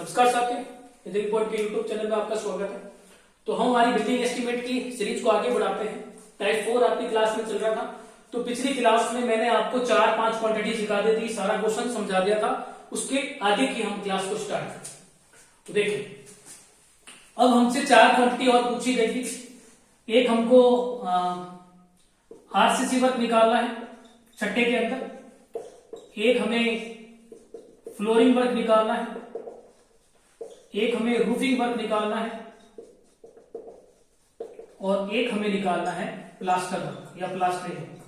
नमस्कार साथियों, हिंदी रिपोर्ट के यूट्यूब चैनल में आपका स्वागत है। तो हम हमारी बिल्डिंग एस्टीमेट की सीरीज को आगे बढ़ाते हैं। टाइप 4 आपकी क्लास में चल रहा था, तो पिछली क्लास में मैंने आपको 4-5 क्वांटिटी सिखा दी थी, सारा क्वेश्चन समझा दिया था। उसके आगे की हम क्लास को स्टार्ट करते। तो देखिए, अब हमसे 4 क्वांटिटी और पूछी गई थी। एक हमको आरसीसी वर्क निकालना है छठे के अंदर, एक हमें फ्लोरिंग वर्क निकालना है, एक हमें रूफिंग वर्क निकालना है और एक हमें निकालना है प्लास्टर वर्क या प्लास्टरिंग वर्क।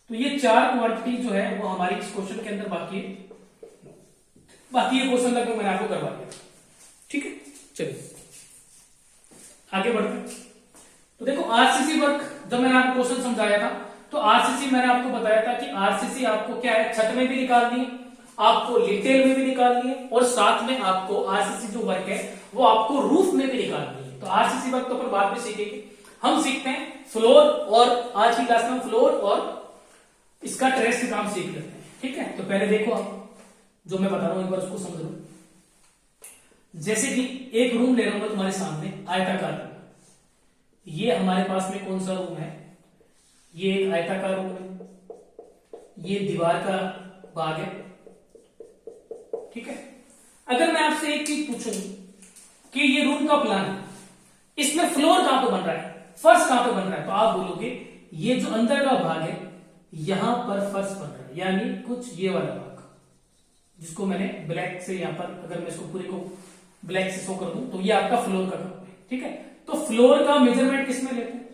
तो ये 4 क्वांटिटी जो है वो हमारी इस क्वेश्चन के अंदर बाकी है। बाकी ये क्वेश्चन लगभग मैंने आपको करवा दिया। ठीक है, चलिए आगे बढ़ते हैं। तो देखो, आरसीसी वर्क जब मैंने आपको क्वेश्चन समझाया था, तो आरसीसी मैंने आपको बताया था कि आरसीसी आपको क्या है, छत में भी निकालनी है, आपको लिंटेल में भी निकालनी है और साथ में आपको आरसीसी जो वर्क है वो आपको रूफ में भी निकालनी है। तो आरसीसी वर्क तो अपन बाद में सीखेंगे। हम सीखते हैं फ्लोर, और आज की क्लास में हम फ्लोर और इसका ट्रेस का काम सीख लेते हैं। ठीक है, तो पहले देखो आप जो मैं बता रहा हूं एक बार उसको समझ लो। जैसे कि एक रूम ले रहा हूं मैं तुम्हारे सामने, आयताकार रूम। ये हमारे पास में कौन सा रूम है? ये एक आयताकार रूम है, ये दीवार का भाग है। ठीक है, अगर मैं आपसे एक चीज पूछूं कि ये रूम का प्लान है, इसमें फ्लोर कहां पे बन रहा है, फर्श कहां पे बन रहा है, तो आप बोलोगे ये जो अंदर का भाग है यहां पर फर्श बन रहा है, यानी कुछ ये वाला भाग जिसको मैंने ब्लैक से यहां पर, अगर मैं इसको पूरे को ब्लैक से शो कर दूं तो ये आपका फ्लोर का भाग है। ठीक है, तो फ्लोर का मेजरमेंट किसमें लेते हैं?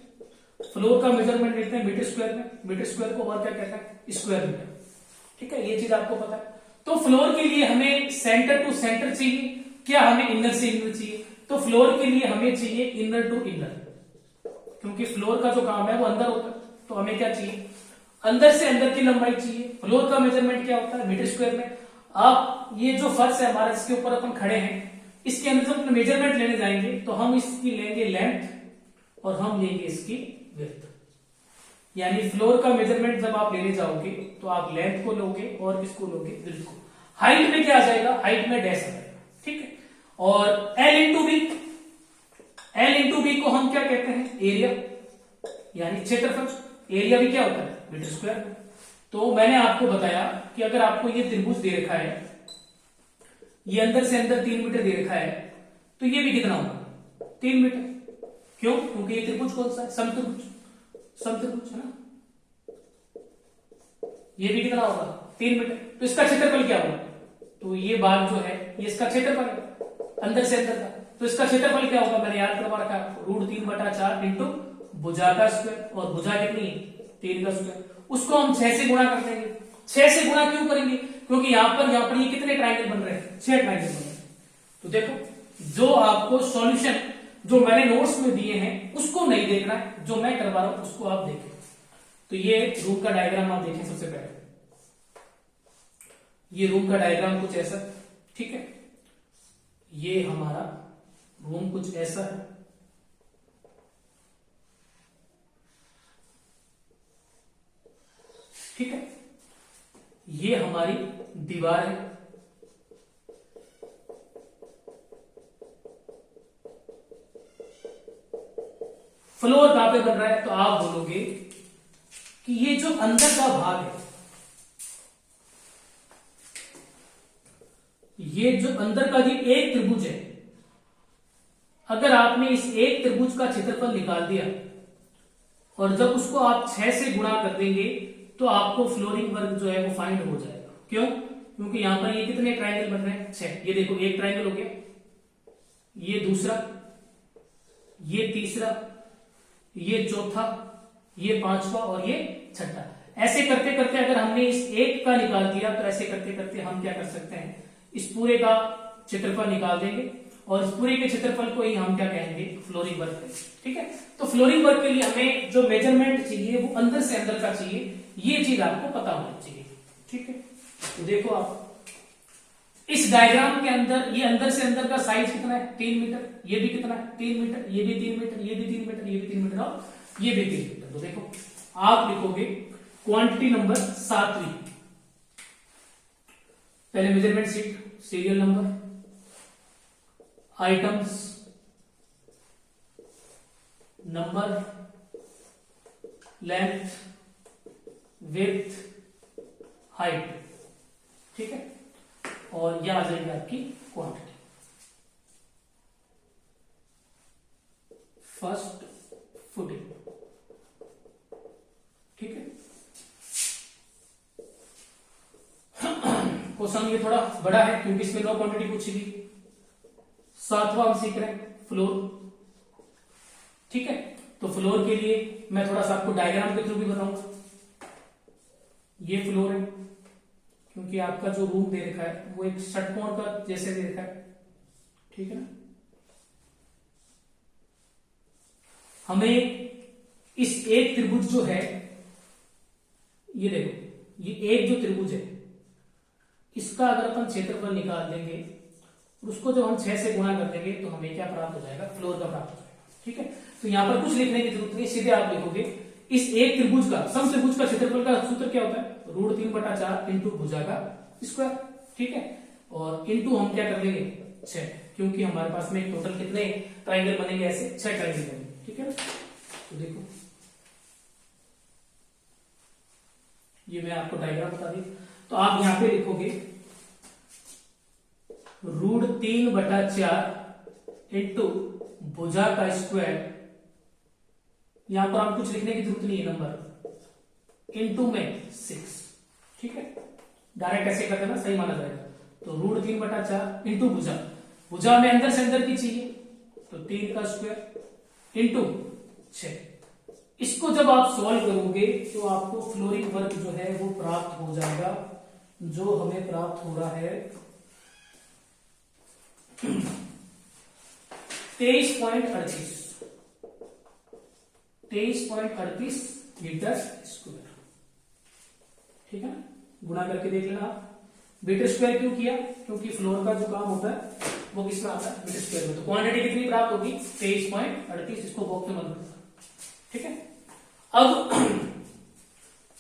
फ्लोर का मेजरमेंट लेते हैं मीटर स्क्वायर में। मीटर स्क्वायर को और क्या कहता है? Square metre. ठीक है, ये चीज आपको पता है। तो फ्लोर के लिए हमें सेंटर टू सेंटर चाहिए, क्या हमें इनर से इनर चाहिए? तो फ्लोर के लिए हमें चाहिए इनर टू इनर, क्योंकि फ्लोर का जो काम है वो अंदर होता है। तो हमें क्या चाहिए? अंदर से अंदर की लंबाई चाहिए। फ्लोर का मेजरमेंट क्या होता है? मीटर स्क्वायर में। आप ये जो फर्श है हमारा जिसके ऊपर अपन खड़े हैं, इसके अंदर जब मेजरमेंट लेने जाएंगे तो हम इसकी लेंगे लेंथ और हम लेंगे इसकी विड्थ। यानी फ्लोर का मेजरमेंट जब आप लेने जाओगे तो आप लेंथ को लोगे और इसको लोगे विड्थ को। हाइट में क्या आ जाएगा? हाइट में डैश आ जाएगा। ठीक है, और L into B, L into B को हम क्या कहते हैं? एरिया, यानी क्षेत्रफल। एरिया भी क्या होता है? Metre square. तो मैंने आपको बताया कि अगर आपको ये त्रिभुज दे रखा है, ये अंदर से अंदर 3 मीटर दे रखा है, तो ये भी कितना होगा? 3 मीटर। क्यों? क्योंकि ये त्रिभुज कौन सा है? समत्रिभुज। समत्रिभुज है ना, ये भी कितना होगा? 3 मीटर। तो इसका क्षेत्रफल क्या होगा? तो ये भाग जो है ये इसका क्षेत्रफल है अंदर से अंदर का। तो इसका क्षेत्रफल क्या होगा? मैंने याद करवा रखा, √3/4 इंटू भुजा का स्क्वायर, और भुजा कितनी है? 3 का स्क्वायर। उसको हम 6 से गुणा कर देंगे। 6 से गुणा क्यों करेंगे? क्योंकि यहां पर ये कितने ट्रायंगल बन रहे हैं? 6 ट्रायंगल बन रहे हैं। तो देखो, जो आपको सॉल्यूशन जो मैंने नोट्स में दिए हैं उसको नहीं देखना है, जो मैं करवा रहा हूं उसको आप देखें। तो ये रूम का डायग्राम आप देखें। सबसे पहले ये रूम का डायग्राम कुछ ऐसा, ठीक है, ये हमारा रूम कुछ ऐसा है। ठीक है, ये हमारी दीवार है। फ्लोर कहां पे बन रहा है? तो आप बोलोगे कि ये जो अंदर का भाग है, ये जो अंदर का ये एक त्रिभुज है, अगर आपने इस एक त्रिभुज का क्षेत्रफल निकाल दिया और जब उसको आप 6 से गुणा कर देंगे तो आपको फ्लोरिंग वर्क जो है वो फाइंड हो जाएगा। क्यों? क्योंकि यहां पर ये कितने ट्रायंगल बन रहे हैं? 6। ये देखो, एक ट्रायंगल हो गया, ये दूसरा, ये तीसरा, ये चौथा, ये पांचवा और ये छठा। ऐसे करते करते अगर हमने इस एक का निकाल दिया तो ऐसे करते करते हम क्या कर सकते हैं? इस पूरे का क्षेत्रफल निकाल देंगे और इस पूरे के क्षेत्रफल को ही हम क्या कहेंगे? फ्लोरिंग वर्क कहेंगे। ठीक है, तो फ्लोरिंग वर्क के लिए हमें जो मेजरमेंट चाहिए वो अंदर से अंदर का चाहिए। ये चीज आपको पता होनी चाहिए। ठीक है, तो देखो आप इस डायग्राम के अंदर ये अंदर से अंदर का साइज कितना है? 3 मीटर। ये भी कितना है? 3 मीटर। ये भी 3 मीटर, ये भी 3 मीटर, ये भी 3 मीटर और ये भी 3 मीटर। तो देखो, आप लिखोगे क्वांटिटी नंबर 7वीं, पहले measurement sheet, serial number, items, number, length, width, height, ठीक है, और यह आ जाएगी आपकी क्वांटिटी। फर्स्ट फुटिंग, ठीक है। क्वेश्चन ये थोड़ा बड़ा है क्योंकि इसमें 9 क्वांटिटी पूछी गई। 7वां हम सीख रहे हैं फ्लोर, ठीक है। तो फ्लोर के लिए मैं थोड़ा सा आपको डायग्राम के थ्रू भी बताऊंगा। ये फ्लोर है क्योंकि आपका जो रूम दे रखा है वो एक षटकोण का जैसे दे रखा है, ठीक है ना। हमें इस एक त्रिभुज जो है, ये देखो, ये एक जो त्रिभुज है इसका अगर अपन क्षेत्रफल निकाल देंगे और उसको जब हम 6 से गुणा कर देंगे तो हमें क्या प्राप्त हो जाएगा, फ्लोर का प्राप्त हो जाएगा, ठीक है। तो यहां पर कुछ लिखने की जरूरत नहीं, सीधे आप लिखोगे इस एक त्रिभुज का, समत्रिभुज का क्षेत्रफल का सूत्र क्या होता है, √3/4 इंटू भुजा का स्क्वायर, ठीक है। और इंटू हम क्या कर लेंगे 6, क्योंकि हमारे पास में टोटल कितने ट्राइंगल बनेंगे, ऐसे 6 ट्राइंगल बनेंगे, ठीक है। तो देखो ये मैं आपको डायग्राम बता दी। तो आप यहां पे लिखोगे √3/4 इंटू भुजा का स्क्वायर, यहां पर हम कुछ लिखने की जरूरत नहीं है, नंबर इंटू में 6, ठीक है। डायरेक्ट ऐसे कर देना, सही माना जाएगा। तो √3/4 इंटू भुजा, भुजा में अंदर से अंदर की चाहिए तो 3 का स्क्वायर इंटू 6। इसको जब आप सॉल्व करोगे तो आपको फ्लोरिंग वर्क जो है वो प्राप्त हो जाएगा, जो हमें प्राप्त हो रहा है 23.38 मीटर स्क्वायर, ठीक है ना। गुणा करके देख लेना आप। मीटर स्क्वायर क्यों किया, क्योंकि फ्लोर का जो काम होता है वो किसमें आता है, मीटर स्क्वायर में। तो क्वांटिटी कितनी प्राप्त होगी 23.38, इसको बॉक्स में मत भूलना, ठीक है। अब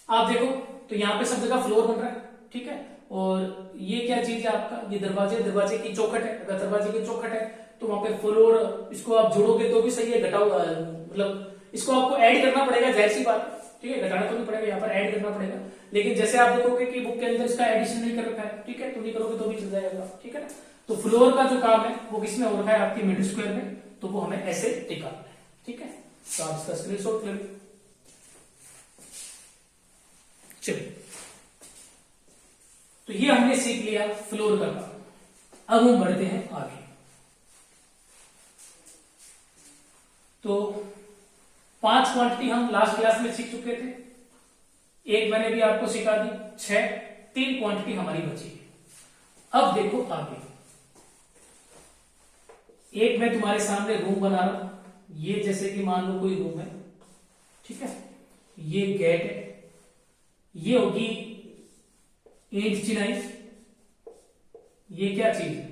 आप देखो तो यहां पे सब जगह फ्लोर बन रहा है, ठीक है। और ये क्या चीज है आपका, ये दरवाजे की चौखट है। अगर दरवाजे की चौखट है तो वहां पे फ्लोर, इसको आप जोड़ोगे तो भी सही है, घटाओ मतलब इसको आपको ऐड करना पड़ेगा, जाहिर सी बात, ठीक है। घटाना तो नहीं पड़ेगा, यहाँ पर ऐड करना पड़ेगा। लेकिन जैसे आप देखोगे कि बुक के अंदर इसका एडिशन नहीं कर रखा है, ठीक है, तो नहीं करोगे तो भी चल जाएगा, ठीक है ना। तो फ्लोर का जो काम है वो किसमें हो रखा है, आपकी मीटर स्क्वायर में, तो वो हमें ऐसे निकालना है, ठीक है। तो आप इसका स्क्रीनशॉट ले लो। चलिए, तो ये हमने सीख लिया फ्लोर का काम। अब हम बढ़ते हैं आगे। तो 5 क्वांटिटी हम लास्ट क्लास में सीख चुके थे, एक मैंने भी आपको सिखा दी, 3 क्वांटिटी हमारी बची है। अब देखो आगे, एक मैं तुम्हारे सामने रूम बना रहा हूं, ये जैसे कि मान लो कोई रूम है, ठीक है। ये गेट है, ये होगी ईंट चिनाई, ये क्या चीज है,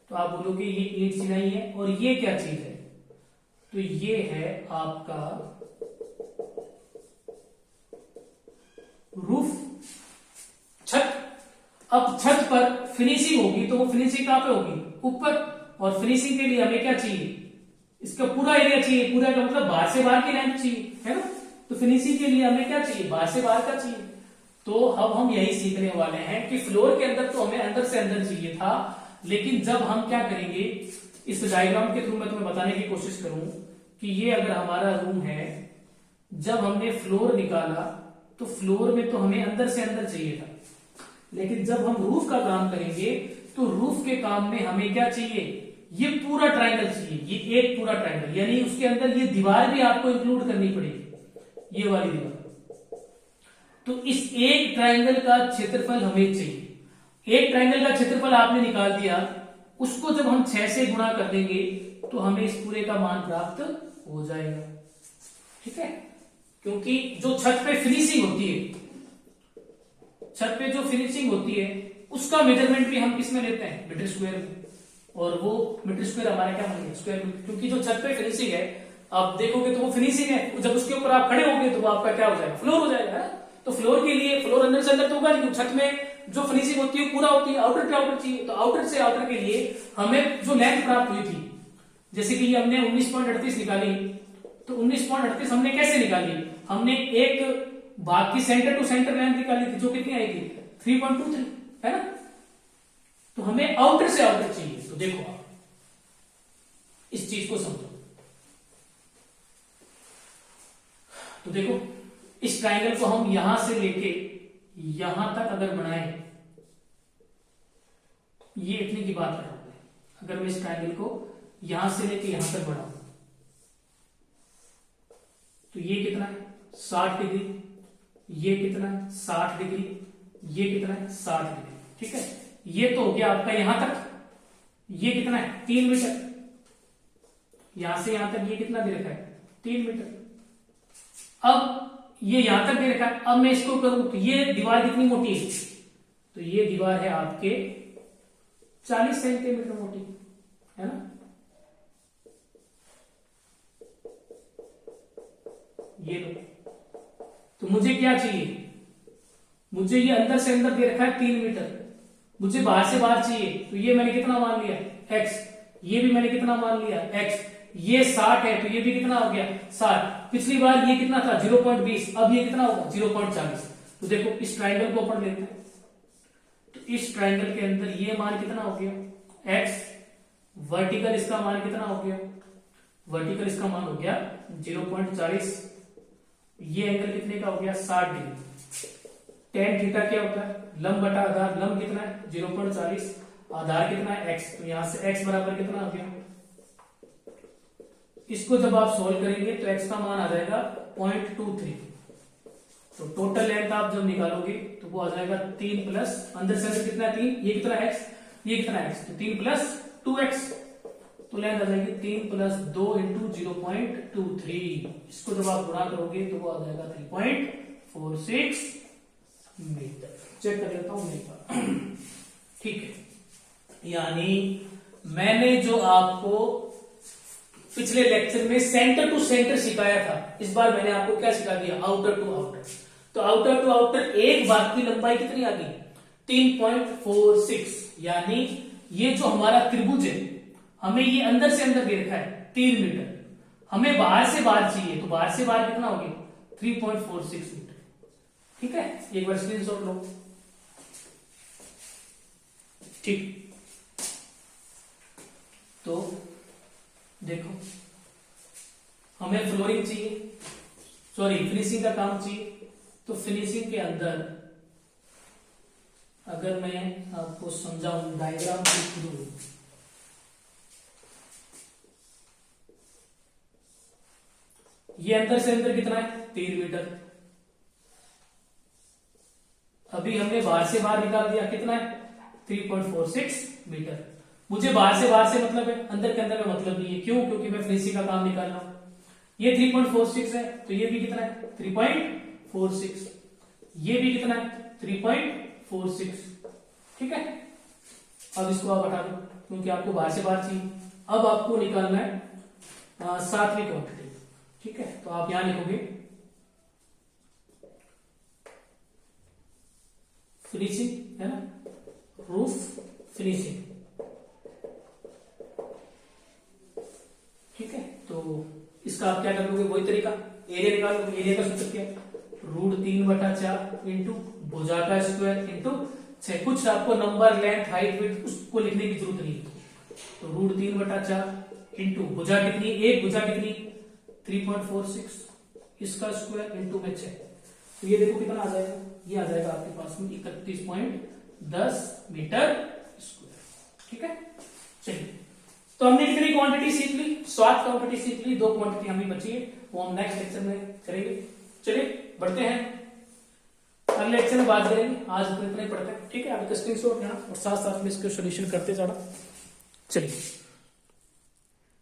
तो आप बोलोगे ये ईंट चिनाई है। और ये क्या चीज है, तो ये है आपका रूफ, छत। अब छत पर फिनिशिंग होगी तो वो फिनिशिंग कहां पे होगी, ऊपर। और फिनिशिंग के लिए हमें क्या चाहिए, इसका पूरा एरिया चाहिए, पूरा का मतलब बाहर से बाहर की लेंथ चाहिए, है ना। तो फिनिशिंग के लिए हमें क्या चाहिए, बाहर से बाहर का चाहिए। तो अब हम यही सीखने वाले हैं कि फ्लोर के अंदर तो हमें अंदर से अंदर चाहिए था, लेकिन जब हम क्या करेंगे, इस डायग्राम के थ्रू मैं तुम्हें बताने की कोशिश करूं कि ये अगर हमारा रूम है, जब हमने फ्लोर निकाला तो फ्लोर में तो हमें अंदर से अंदर चाहिए था, लेकिन जब हम रूफ का काम करेंगे तो रूफ के काम में हमें क्या चाहिए, ये पूरा ट्रायंगल चाहिए, ये एक पूरा ट्रायंगल, यानी उसके अंदर ये दीवार भी आपको इंक्लूड करनी पड़ेगी, ये वाली दीवार। तो इस एक ट्रायंगल का क्षेत्रफल हमें चाहिए। एक ट्रायंगल का क्षेत्रफल आपने निकाल दिया, उसको जब हम 6 से गुणा कर देंगे तो हमें इस पूरे का मान प्राप्त हो जाएगा, ठीक है। क्योंकि जो छत पे फिनिशिंग होती है, छत पे जो फिनिशिंग होती है उसका मेजरमेंट भी हम किसमें लेते हैं, मीटर स्क्वायर में। और वो मीटर स्क्वायर हमारा क्या बन गया, स्क्वायर मीटर। क्योंकि जो छत पे फिनिशिंग है आप देखोगे तो वो फिनिशिंग है, जब उसके ऊपर आप खड़े होंगे तो वो आपका क्या हो जाएगा, फ्लोर हो जाएगा, है ना। तो फ्लोर के लिए, फ्लोर अंदर से अंदर तो होगा नहीं, छत में जो फिनिशिंग होती है पूरा होती है, आउटर टू आउटर चाहिए। तो आउटर से आउटर के लिए हमें जो लेंथ प्राप्त हुई थी, जैसे कि ये हमने 19.38 निकाली, तो 19.38 हमने कैसे निकाली, हमने एक भाग की सेंटर टू सेंटर लेंथ निकाली थी, जो कितनी आई थी 3.23, है ना। तो हमें आउटर से आउटर चाहिए। तो देखो आप इस चीज को समझो। तो देखो इस ट्राइंगल को हम यहां से लेके यहां तक अगर बनाए, ये इतनी की बात कर रहा हूं। अगर मैं इस ट्राइंगल को यहां से लेके यहां तक बढ़ाऊं तो ये कितना है 60 डिग्री, ये कितना है 60 डिग्री, ये कितना है 60 डिग्री, ठीक है। ये तो हो गया आपका यहां तक। ये कितना है 3 मीटर, यहां से यहां तक ये कितना दे रखा है 3 मीटर। अब ये यहां तक दे रखा है, अब मैं इसको करूं तो ये दीवार कितनी मोटी है, तो ये दीवार है आपके 40 सेंटीमीटर मोटी, है ना। ये लो, तो मुझे क्या चाहिए, मुझे ये अंदर से अंदर दे रखा है 3 मीटर, मुझे बाहर से बाहर चाहिए। तो ये मैंने कितना मान लिया x, ये भी मैंने कितना मान लिया x, ये 60 है तो ये भी कितना हो गया 60। पिछली बार ये कितना था 0.20, अब ये कितना होगा 0.40। तो देखो इस ट्राइंगल को अपन लेते हैं, तो इस ट्राइंगल के अंदर ये मान कितना हो गया x, वर्टिकल इसका मान कितना हो गया, वर्टिकल इसका मान हो गया 0.40, ये एंगल कितने का हो गया 60 डिग्री। टेन थीटा क्या होता है लंब बटा आधार, लंब कितना है 0.40, आधार कितना है x, तो यहां से x बराबर कितना हो गया, इसको जब आप सोल्व करेंगे तो x का मान आ जाएगा 0.23। तो टोटल लेंथ आप जब निकालोगे तो वो आ जाएगा 3 प्लस अंदर से अंदर कितना है 3, ये कितना x, ये कितना x, तो 3 प्लस 2x, तो लेंथ आ जाएगी 3 प्लस 2 इंटू 0.23। इसको जब आप गुणा करोगे तो वो आ जाएगा 3.46 मीटर। चेक कर लेता हूं मैं एक बार, ठीक है। यानी मैंने जो आपको पिछले लेक्चर में सेंटर टू सेंटर सिखाया था, इस बार मैंने आपको क्या सिखा दिया आउटर टू आउटर। तो आउटर टू आउटर एक भाग की लंबाई कितनी आ गई 3.46, यानी ये जो हमारा त्रिभुज है हमें ये अंदर से अंदर दे रखा है 3 मीटर, हमें बाहर से बाहर चाहिए, तो बाहर से बाहर कितना हो गया 3.46 मीटर, ठीक है। एक बार स्क्रीनशॉट लो, ठीक। तो देखो हमें फ्लोरिंग चाहिए, सॉरी फिनिशिंग का काम चाहिए। तो फिनिशिंग के अंदर अगर मैं आपको समझाऊं डायग्राम के थ्रू, ये अंदर से अंदर कितना है 3 मीटर, अभी हमने बाहर से बाहर निकाल दिया कितना है 3.46 मीटर। मुझे बाहर से बाहर से मतलब है, अंदर के अंदर में मतलब नहीं है, क्यों, क्योंकि मैं फिनिशिंग का काम निकाल रहा हूं। ये 3.46 है तो ये भी कितना है 3.46, ये भी कितना है 3.46, ठीक है। अब इसको आप हटा दो क्योंकि आपको बाहर से बाहर चाहिए। अब आपको निकालना है सातवीं क्वांटिटी, ठीक है। तो आप यहां लिखोगे फिनिशिंग, है ना, रूफ फिनिशिंग, ठीक है। तो इसका आप क्या कर लोगे वही तरीका, एरिया निकालोगे। एरिया का सूत्र क्या है √3/4 इंटू भुजा का स्क्वायर इंटू 6। कुछ आपको नंबर लेंथ हाइट विड्थ उसको लिखने की जरूरत नहीं है। तो √3/4 इंटू भुजा कितनी, एक भुजा कितनी 3.46, इसका स्क्वायर इंटू में 6। तो ये देखो कितना आ जाएगा, ये आ जाएगा आपके पास में 31.10 मीटर स्क्वायर, ठीक है। चलिए, तो हमने कितनी क्वांटिटी सीख ली, 7 क्वांटिटी सीख ली, 2 क्वांटिटी हमें बची है, वो हम नेक्स्ट लेक्चर में करेंगे। चलिए बढ़ते हैं, अगले लेक्चर में बात करेंगे। आज तो इतना ही पढ़ते हैं, ठीक है। आप स्क्रीनशॉट लेना और साथ साथ में इसके सोल्यूशन करते जाना। चलिए।